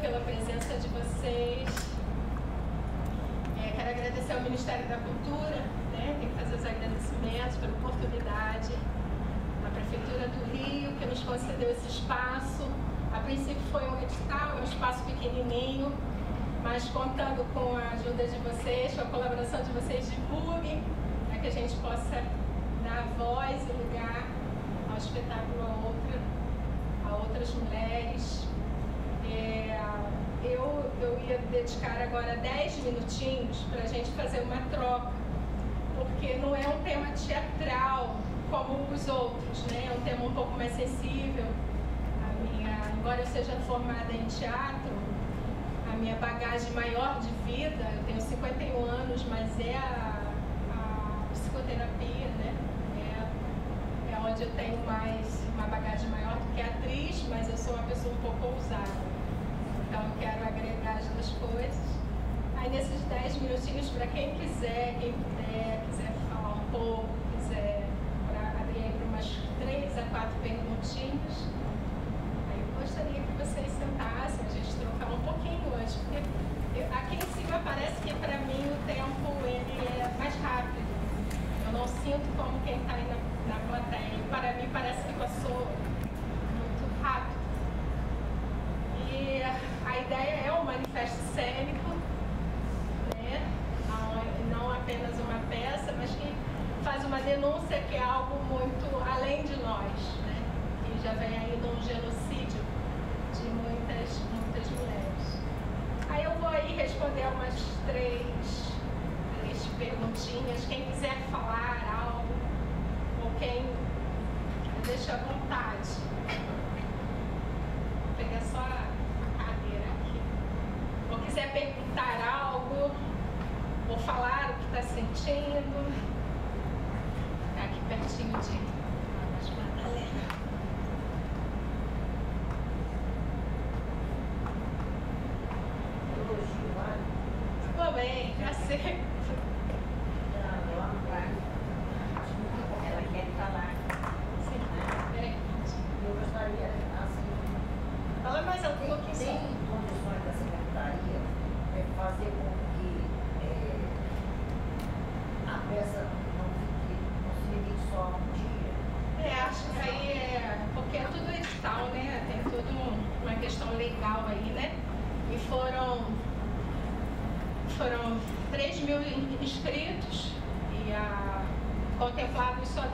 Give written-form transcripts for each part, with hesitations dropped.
pela presença de vocês. Quero agradecer ao Ministério da Cultura, né? Tem que fazer os agradecimentos pela oportunidade. A Prefeitura do Rio, que nos concedeu esse espaço. A princípio foi um edital, um espaço pequenininho, mas contando com a ajuda de vocês, com a colaboração de vocês, divulguem, para que a gente possa dar voz e lugar ao espetáculo a outras mulheres. Eu ia dedicar agora 10 minutinhos para a gente fazer uma troca, porque não é um tema teatral como os outros, né? É um tema um pouco mais sensível. Embora eu seja formada em teatro, a minha bagagem maior de vida, eu tenho 51 anos, mas é a psicoterapia, né? É onde eu tenho uma bagagem maior do que atriz, mas eu sou uma pessoa um pouco ousada. Então eu quero agregar as duas coisas. Aí nesses 10 minutinhos, para quem quiser, quem puder, quiser falar um pouco, quiser abrir aí para umas 3 a 4 perguntinhas, aí eu gostaria que vocês sentassem, a gente trocar um pouquinho antes, porque aqui em cima parece que para mim o tempo ele é mais rápido. Eu não sinto como quem está aí na plateia. Para mim parece que passou muito rápido. E a ideia é um manifesto cênico, né? Não apenas uma peça, mas que faz uma denúncia que é algo muito além de nós, né? Que já vem aí de um genocídio de muitas mulheres. Aí eu vou aí responder umas 3 perguntinhas. Quem quiser falar algo, ou quem deixa à vontade. Vou pegar só a cadeira aqui. Ou quiser perguntar algo, ou falar o que está sentindo. Ficar aqui pertinho de Madalena. Ficou bem, já sei. Ela quer falar. Sim. Eu gostaria, assim, Fala mais um pouquinho. tem condições da secretaria fazer com que a peça não se limite só a um dia. Acho que aí porque é tudo edital, né? Tem tudo uma questão legal aí, né? E foram 3 mil inscritos e contemplados só 10%.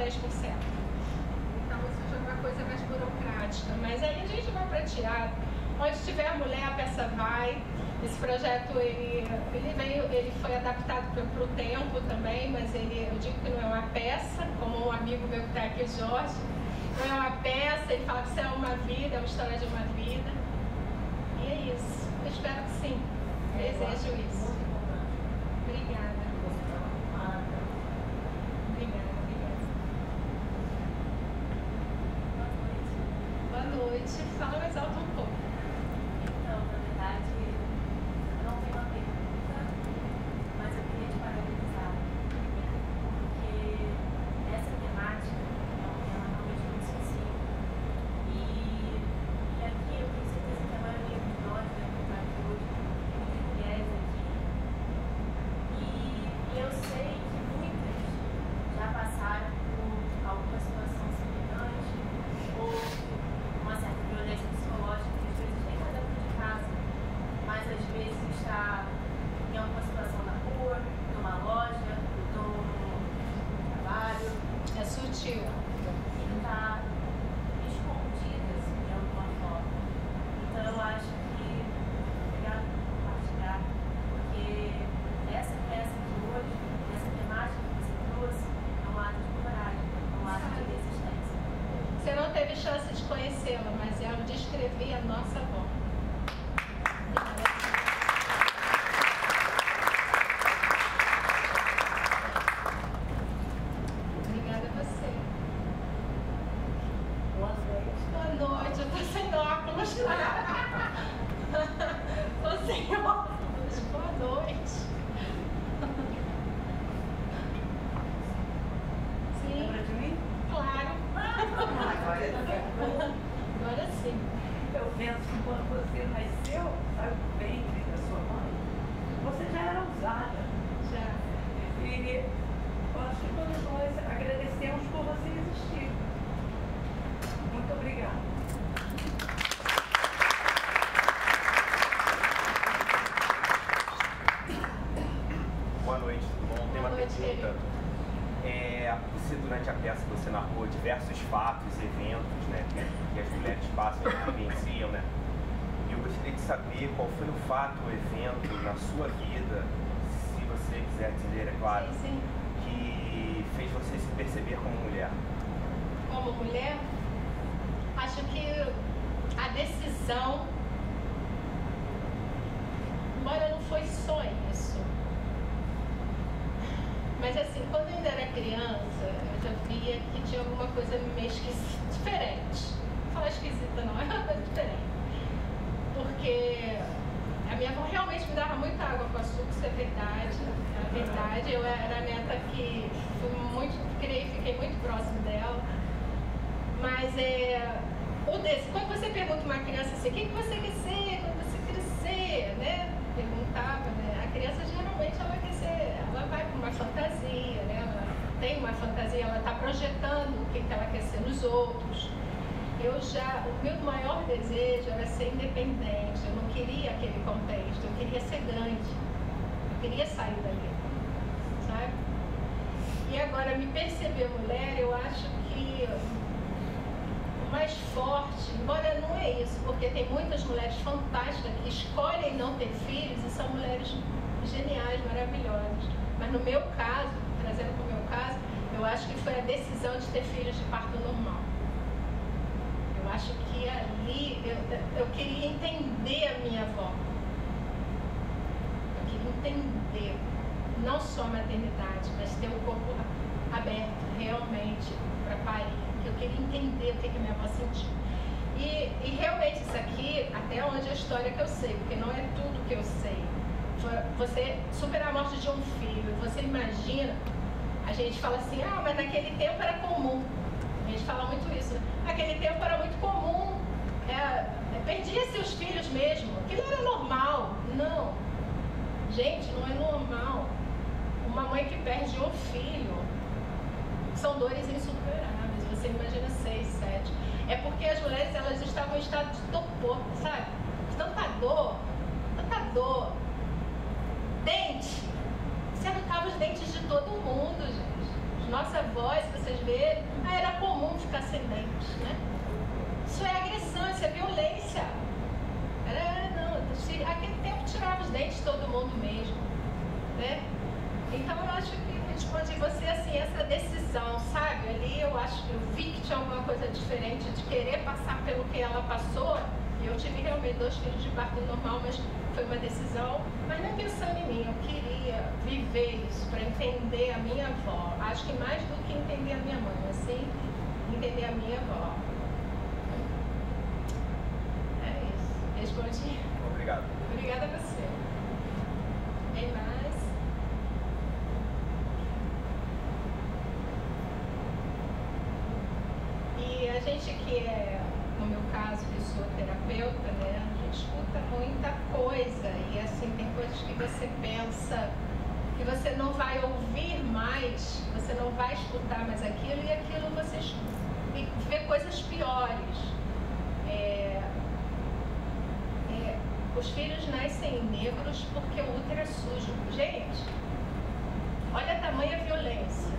Então isso já é uma coisa mais burocrática. Mas aí a gente vai para teatro. Onde tiver mulher, a peça vai. Esse projeto ele foi adaptado para o tempo também, mas eu digo que não é uma peça, como um amigo meu que está aqui, o Jorge. Não é uma peça, ele fala que isso é uma vida, é uma história de uma vida. E é isso. Eu espero que sim. Desejo isso. Obrigada. Boa noite. Fala mais alto um pouco. Então, na verdade, eu não tenho uma pergunta, mas eu queria te parabenizar, porque essa temática é um tema realmente muito sensível. E aqui eu tenho certeza que a maioria de nós vai estar aqui hoje, tem muitas mulheres aqui. E eu sei que muitas já passaram por alguma situação semelhante ou uma certa violência psicológica, que às vezes nem está dentro de casa, mas às vezes está em alguma situação na rua, numa loja, no trabalho. É sutil. E está escondida assim, de alguma forma. Então eu acho que obrigada por compartilhar, porque essa peça de hoje, essa temática que você trouxe, é um ato de coragem, é um ato de resistência. Você não teve chance de conhecê-la, mas ela descrevia a nossa avó. Obrigada a você. Boa noite. Eu tô sem óculos. Tô sem óculos. Boa noite. Sim. Lembra de mim? Claro. Agora Agora sim. eu penso que quando você nasceu, fatos, eventos, né, que as mulheres passam e vivenciam, né? E eu gostaria de saber qual foi o fato, o evento na sua vida, se você quiser dizer, é claro, Sim. que fez você se perceber como mulher. Como mulher, acho que a decisão, embora não foi só isso, mas assim, quando eu ainda era criança, eu já via que tinha alguma coisa meio esquisita, diferente. Não vou falar esquisita não, é uma coisa diferente. Porque a minha avó realmente me dava muita água com açúcar, isso é verdade. É verdade, eu era a neta que fiquei muito próximo dela. Mas quando você pergunta uma criança assim, o que você quer ser quando você crescer, né? Perguntava, né? A criança geralmente ela vai para uma fantasia, né? Ela tem uma fantasia, ela está projetando o que ela quer ser nos outros. O meu maior desejo era ser independente, eu não queria aquele contexto, eu queria ser grande, eu queria sair dali, sabe? E agora, me perceber mulher, eu acho que o mais forte, embora não é isso, porque tem muitas mulheres fantásticas que escolhem não ter filhos e são mulheres geniais, maravilhosas. Mas no meu caso, trazendo para o meu caso, eu acho que foi a decisão de ter filhos de parto normal. Eu acho que ali eu queria entender a minha avó. Eu queria entender não só a maternidade, mas ter o corpo aberto realmente para parir. Eu queria entender o que a minha avó sentiu. E realmente isso aqui, até onde a história que eu sei, porque não é tudo que eu sei. Você superar a morte de um filho, você imagina, a gente fala assim, mas naquele tempo era comum. A gente fala muito isso, né? Naquele tempo era muito comum, perdia seus filhos mesmo, aquilo era normal. Não, gente, não é normal. Uma mãe que perde um filho, são dores insuperáveis, você imagina 6, 7. É porque as mulheres, elas estavam em estado de torpor, sabe? Tanta dor. Dente, você arrancava os dentes de todo mundo, gente. Nossa voz, vocês verem, era comum ficar sem dentes, né? Isso é agressão, isso é violência. Aquele tempo tirava os dentes de todo mundo mesmo, né? Então eu acho que responde você assim, essa decisão, sabe? Ali eu acho que eu vi que tinha alguma coisa diferente de querer passar pelo que ela passou. E eu tive realmente 2 filhos de parto normal, mas foi uma decisão, mas não pensando em mim, eu queria viver isso para entender a minha avó. Acho que mais do que entender a minha mãe, assim, entender a minha avó. É isso. Respondi? Obrigado. Obrigada a você. Tem mais? E a gente que é, no meu caso, que sou terapeuta, né? A gente escuta muita coisa e assim, tem coisas que você pensa que você não vai ouvir mais, você não vai escutar mais aquilo e aquilo você vê coisas piores. Os filhos nascem negros porque o útero é sujo. Gente, olha a tamanha violência.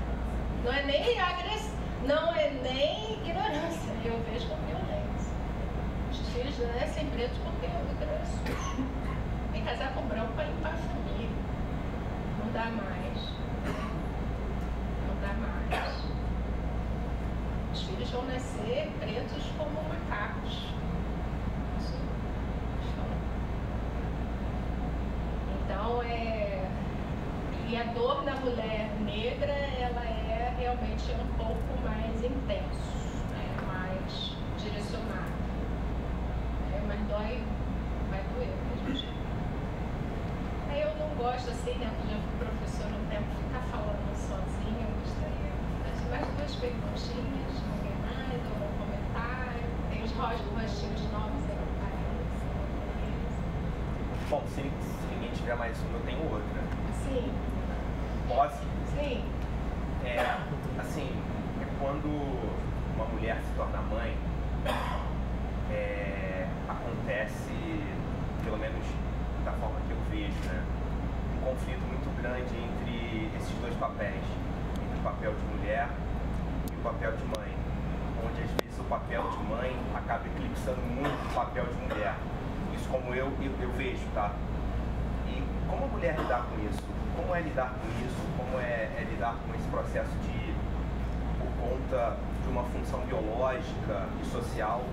Não é nem agressão, não é nem ignorância. Eu vejo como violência. Os filhos nascem pretos porque o útero é sujo. Tem que casar com branco para limpar a família. Não dá mais. Não dá mais. Os filhos vão nascer pretos como macacos. Então, e a dor da mulher negra, ela é realmente um pouco mais intenso, né? Mais direcionada. Mas dói, vai doer mesmo jeito. Aí eu não gosto assim, né? Eu já fui professora um tempo, ficar falando sozinha, eu gostaria de mais 2 perguntinhas, alguém mais, algum comentário. Tem os rostinhos novos aí no país. Bom, se ninguém tiver mais uma, eu tenho outra. Sim. Posso? Sim. Assim, quando uma mulher se torna mãe, acontece, pelo menos da forma que eu vejo, né, um conflito muito grande entre esses 2 papéis, entre o papel de mulher e o papel de mãe, onde às papel de mãe acaba eclipsando muito o papel de mulher. Isso como eu vejo, tá? E como a mulher lidar com isso? Como é lidar com isso? Como é lidar com esse processo de, por conta de uma função biológica e social,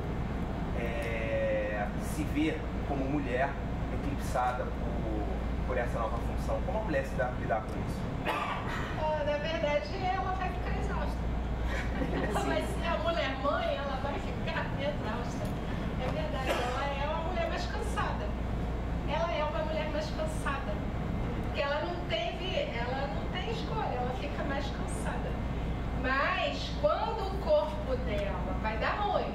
se ver como mulher eclipsada por essa nova função? Como a mulher se lidar com isso? Na verdade, ela vai ficar exausta. Ela vai ser a mulher mãe, ela vai ficar exausta. É verdade, ela é uma mulher mais cansada. Ela é uma mulher mais cansada. Porque ela não tem escolha, ela fica mais cansada. Mas quando o corpo dela vai dar ruim,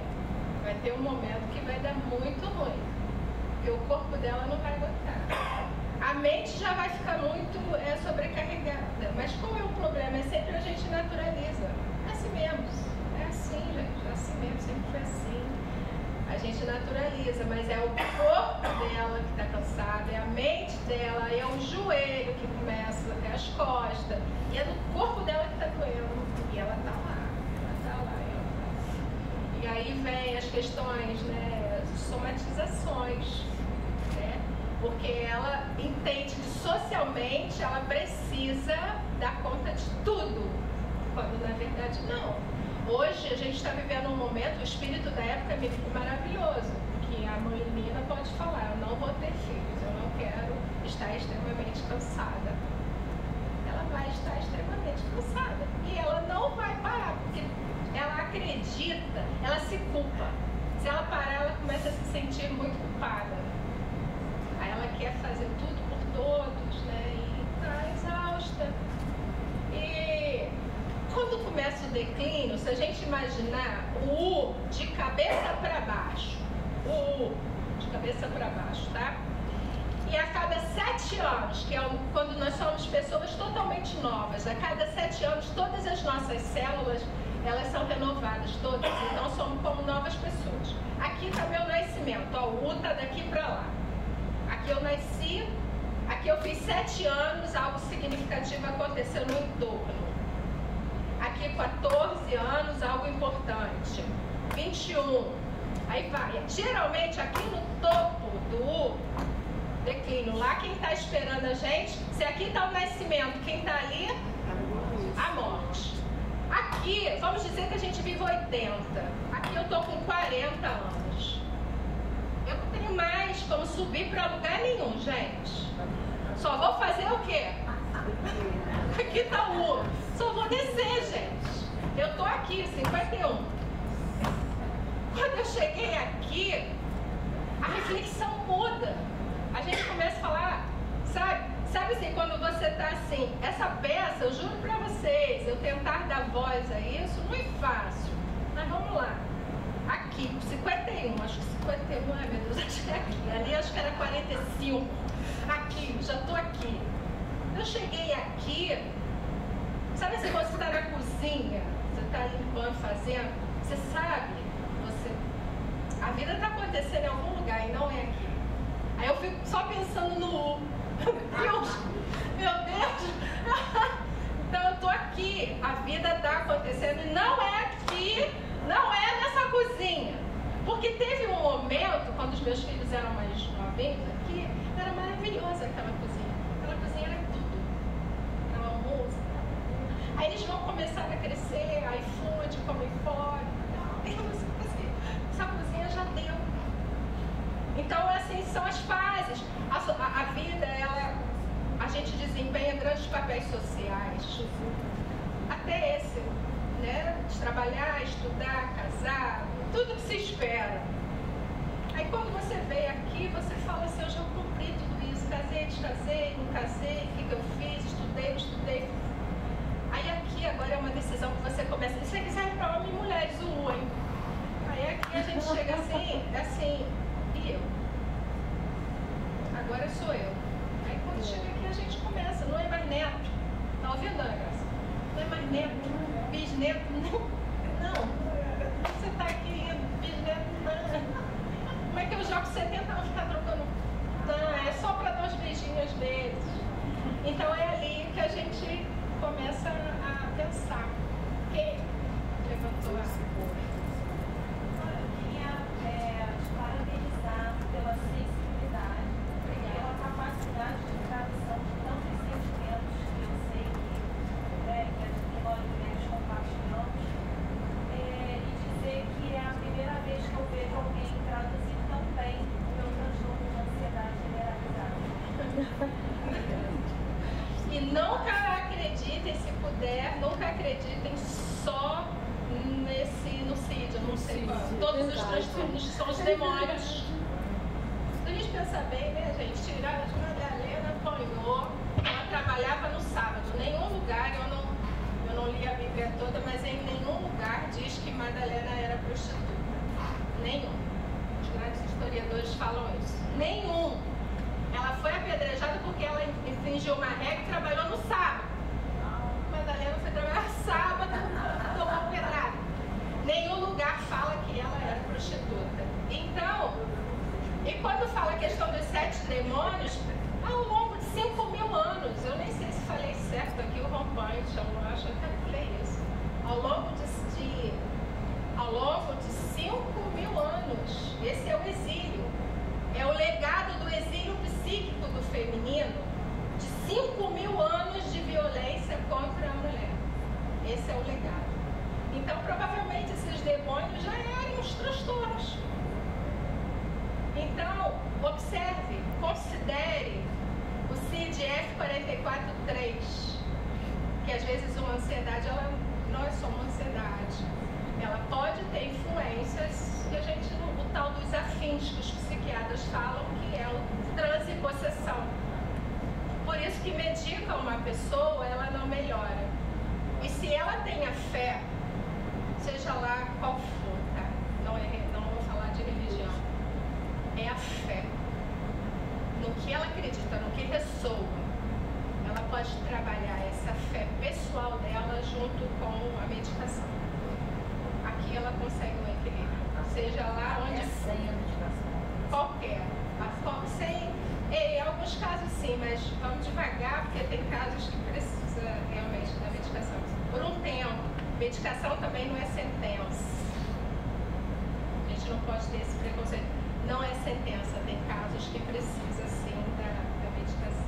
vai ter um momento que vai dar muito ruim. Porque o corpo dela não vai aguentar. A mente já vai ficar muito sobrecarregada. Mas qual é o problema? É sempre a gente naturaliza. É assim mesmo. É assim, gente. É assim mesmo. Sempre foi assim. A gente naturaliza. Mas é o corpo dela que está cansado. É a mente dela. É o joelho que começa. É as costas. E é no corpo dela que está doendo. E ela está lá. Ela está lá. E aí vem as questões, né? Somatizações. Porque ela entende que socialmente ela precisa dar conta de tudo, quando na verdade não. Hoje a gente está vivendo um momento, o espírito da época é maravilhoso, que a mãe Nina pode falar, eu não vou ter filhos, eu não quero estar extremamente cansada. Ela vai estar extremamente cansada e ela não vai parar, porque ela acredita, ela se culpa. Se ela parar, ela começa a se sentir muito culpada. Aí ela quer fazer tudo por todos, né? E tá exausta. E quando começa o declínio, se a gente imaginar o U de cabeça para baixo, o U de cabeça para baixo, tá? E a cada 7 anos, que é quando nós somos pessoas totalmente novas, a cada 7 anos todas as nossas células, elas são renovadas, todas, então somos como novas pessoas. Aqui está meu nascimento, ó, o U está daqui para lá. Aqui eu nasci, aqui eu fiz 7 anos, algo significativo aconteceu no entorno. Aqui 14 anos, algo importante. 21, aí vai. Geralmente aqui no topo do declínio, lá quem está esperando a gente, se aqui está o nascimento, quem está ali? A morte. Aqui, vamos dizer que a gente vive 80. Aqui eu estou com 40 anos. Eu não tenho mais como subir para lugar nenhum, gente. Só vou fazer o quê? Aqui tá o U. Só vou descer, gente. Eu tô aqui, 51. Quando eu cheguei aqui, a reflexão muda. A gente começa a falar, sabe assim, quando você tá assim, essa peça, eu juro pra vocês, eu tentar dar voz a isso, não é fácil. Mas vamos lá. Aqui, 51, acho que 51, ai meu Deus, acho que é aqui. Ali acho que era 45. Aqui, já tô aqui. Eu cheguei aqui, sabe assim, quando você tá na cozinha, você tá limpando, fazendo, você sabe, a vida tá acontecendo em algum lugar e não é aqui. Aí eu fico só pensando no U. Meu Deus! Então eu tô aqui, a vida tá acontecendo e não é aqui. Não é nessa cozinha. Porque teve um momento, quando os meus filhos eram mais novinhos aqui, era maravilhosa aquela cozinha. Aquela cozinha era tudo. Era almoço. Aí eles vão começar a crescer, iFood, comer fora. Essa cozinha já deu. Então, assim, são as fases. A vida, a gente desempenha grandes papéis sociais. Até esse. Né? De trabalhar, estudar, casar, tudo que se espera. Aí quando você veio aqui, você fala assim, eu já cumpri tudo isso, casei, descasei, não casei, o que eu fiz, estudei, não estudei. Aí aqui agora é uma decisão que você começa, isso aqui serve para homens e mulheres, o U, hein? Aí aqui a gente chega assim, e eu? Agora sou eu. Aí quando chega aqui a gente começa, não é mais neto. Tá ouvindo, Ana Graça? Não é mais neto. Bisneto, não. nunca acreditem, se puder, nunca acreditem só no CID, não sei qual. Todos os transtornos são os demônios. Se a gente pensar bem, né, gente? Tiraram de Madalena, apanhou, ela trabalhava no sábado. Nenhum lugar, eu não li a Bíblia toda, mas em nenhum lugar diz que Madalena era prostituta. Nenhum. Os grandes historiadores falam isso. Nenhum. Ela foi apedrejada porque ela infringiu uma regra e trabalhou no sábado. Madalena foi trabalhar sábado, tomou pedrada. Nenhum lugar fala que ela era prostituta. Então, e quando fala a questão dos 7 demônios, ao longo de 5.000 anos, eu nem sei se falei certo aqui, o rompante, eu acho que eu falei isso. Ao longo de 5.000 anos, esse é o exílio. É o legado do exílio psíquico do feminino, de 5.000 anos de violência contra a mulher. Esse é o legado. Então, provavelmente, esses demônios já eram os transtornos. Então, observe, considere o CID-F 44.3, que às vezes uma ansiedade, ela não é só uma ansiedade. Ela pode ter influências que a gente, o tal dos afins, que os psiquiatras falam que é o transe e possessão. Por isso que medica uma pessoa, ela não melhora. E se ela tem a fé, seja lá qual for, tá? Não vou falar de religião. É a fé. No que ela acredita, no que ressoa. Ela pode trabalhar essa fé pessoal dela junto com a medicação. Aqui ela consegue um equilíbrio. Seja lá onde for. Sem a medicação. Qualquer. Sem, em alguns casos sim, mas vamos devagar, porque tem casos que precisa realmente da medicação. Por um tempo. Medicação também não é sentença. A gente não pode ter esse preconceito. Não é sentença, tem casos que precisa sim da medicação.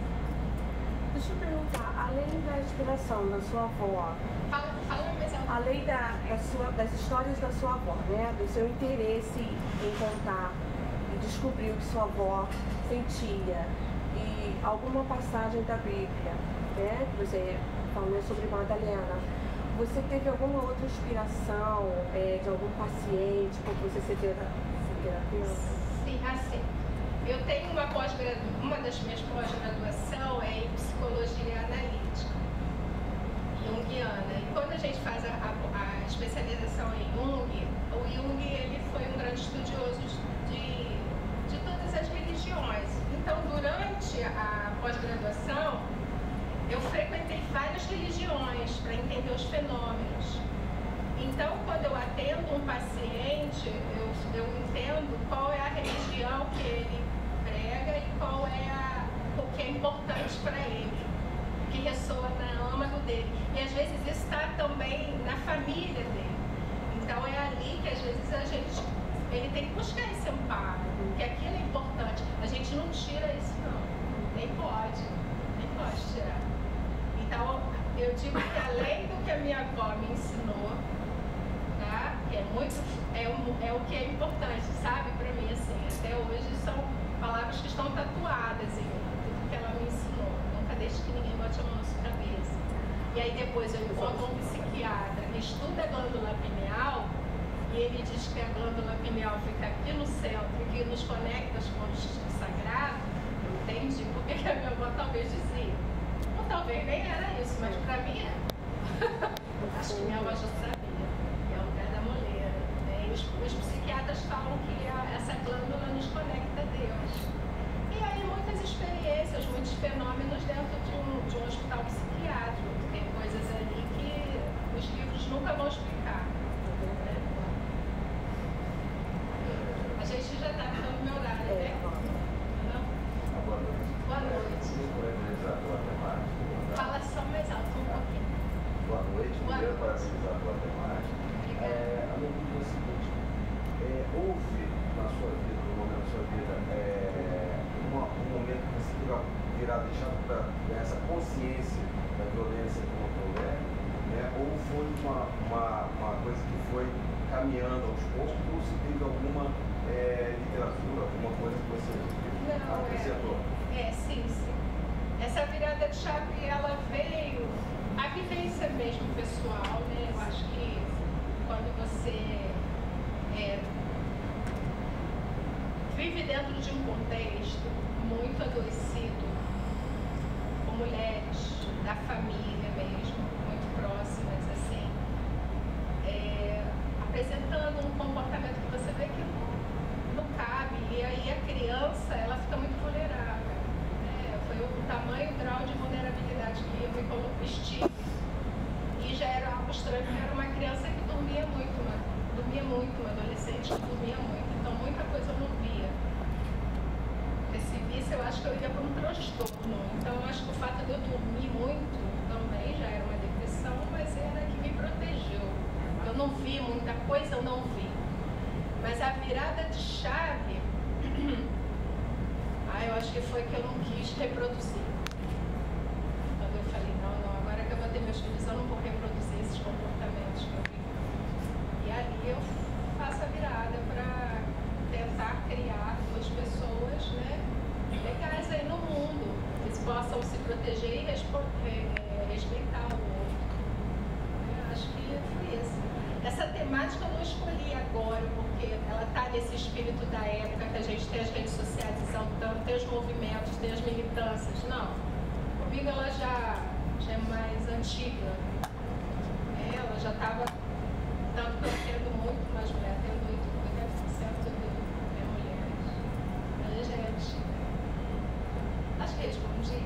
Deixa eu perguntar, além da inspiração da sua avó, Fala mais alto. além das histórias da sua avó, né, do seu interesse em contar e descobrir o que sua avó sentia, e alguma passagem da Bíblia, né, que você falou sobre Madalena, você teve alguma outra inspiração de algum paciente com que você se terapeuta? Sim, assim. Eu tenho uma das minhas pós-graduação é em psicologia analítica, junguiana. E quando a gente faz a especialização em Jung, o Jung ele foi um grande estudioso de todas as religiões. Então, durante a pós-graduação, eu frequentei várias religiões para entender os fenômenos. Então, quando eu atendo um paciente, eu entendo qual é a religião que ele prega e qual é o que é importante para ele, que ressoa no âmago dele. E às vezes isso está também na família dele. Então é ali que às vezes ele tem que buscar esse amparo, que aquilo é importante. A gente não tira isso não, nem pode tirar. Então eu digo que além do que a minha avó me ensinou, tá? Que é o que é importante, sabe? Para mim, assim, até hoje são palavras que estão tatuadas em tudo que ela me ensinou. Nunca deixe que ninguém bote a mão na sua cabeça. E aí depois eu encontro um psiquiatra que estuda a glândula pineal e ele diz que a glândula pineal fica aqui no centro e que nos conecta com o sagrado. Eu entendi porque que a minha avó talvez dizia. Ou talvez nem era isso, mas para mim é. Acho que minha avó já sabia. É o pé da moleira. Né? E os psiquiatras falam que essa glândula nos conecta a Deus. E aí muitas experiências, muitos fenômenos dentro de um hospital psiquiátrico. Tem coisas ali que os livros nunca vão explicar. Né? A gente já está no meu horário, né? Boa noite. Boa noite. Fala só mais alto um pouquinho. Boa noite. Boa Primeiro, noite. parabenizar pela temática. Obrigada. A minha dúvida é a seguinte: houve na sua vida, no momento da sua vida, um momento que você virá deixando para essa consciência da violência contra a mulher, né? Ou foi uma coisa que foi caminhando aos poucos, ou se teve alguma literatura, alguma coisa que você acrescentou? Sim. essa virada de chave, ela veio a vivência mesmo pessoal, né? Eu acho que quando você vive dentro de um contexto muito adoecido, com mulheres da família mesmo, muito próximas, assim, apresentando um comportamento que você vê que não cabe, e aí a criança, ela fica muito vulnerável, né? Foi o tamanho, o grau de vulnerabilidade que eu me estive, e já era algo estranho, porque era uma criança que dormia muito, uma adolescente que dormia muito, então muita coisa eu não via. Se visse, eu acho que eu ia para um transtorno, então eu acho que o fato de eu dormir muito também já era uma depressão, mas era que me protegeu. Eu não vi muita coisa, eu não vi. Mas a virada de chave, eu acho que foi que eu não quis reproduzir. Quando eu falei, não, agora que eu vou ter meus filhos, eu não vou reproduzir esses comportamentos que eu vi. E ali eu faço a virada para tentar criar duas pessoas, né, legais aí no mundo, que eles possam se proteger e respeitar o outro. Eu acho que foi isso. Essa temática eu não escolhi agora, porque ela está nesse espírito da época que a gente tem as redes sociais exaltando, tem os movimentos, tem as militâncias. Não. Comigo ela já é mais antiga. Ela já estava, tanto que eu tendo muito mais mulher, tendo 80% de mulheres. Ela já é antiga. Acho que respondi.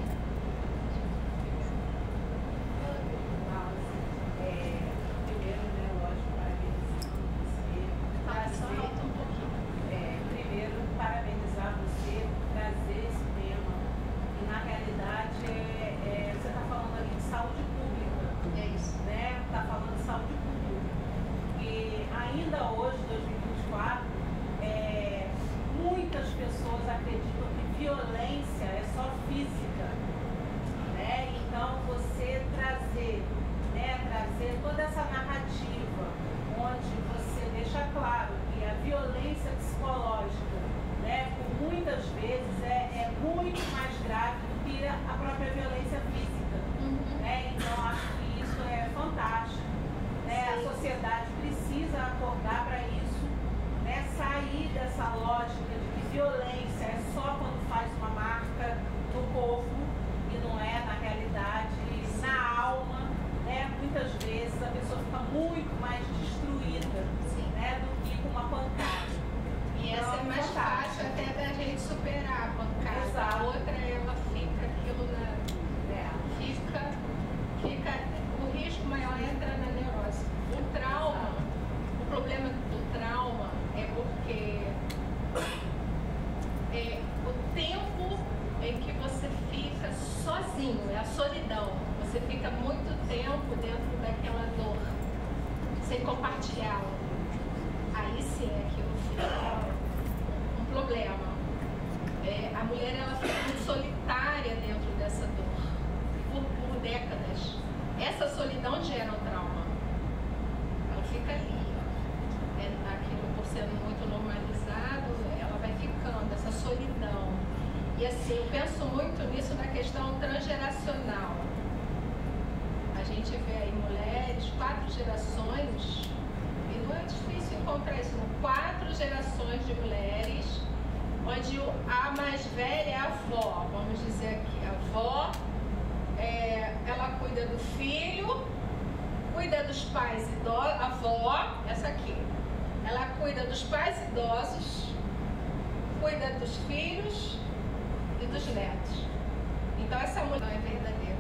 Então essa mulher é verdadeira.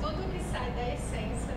Tudo que sai da essência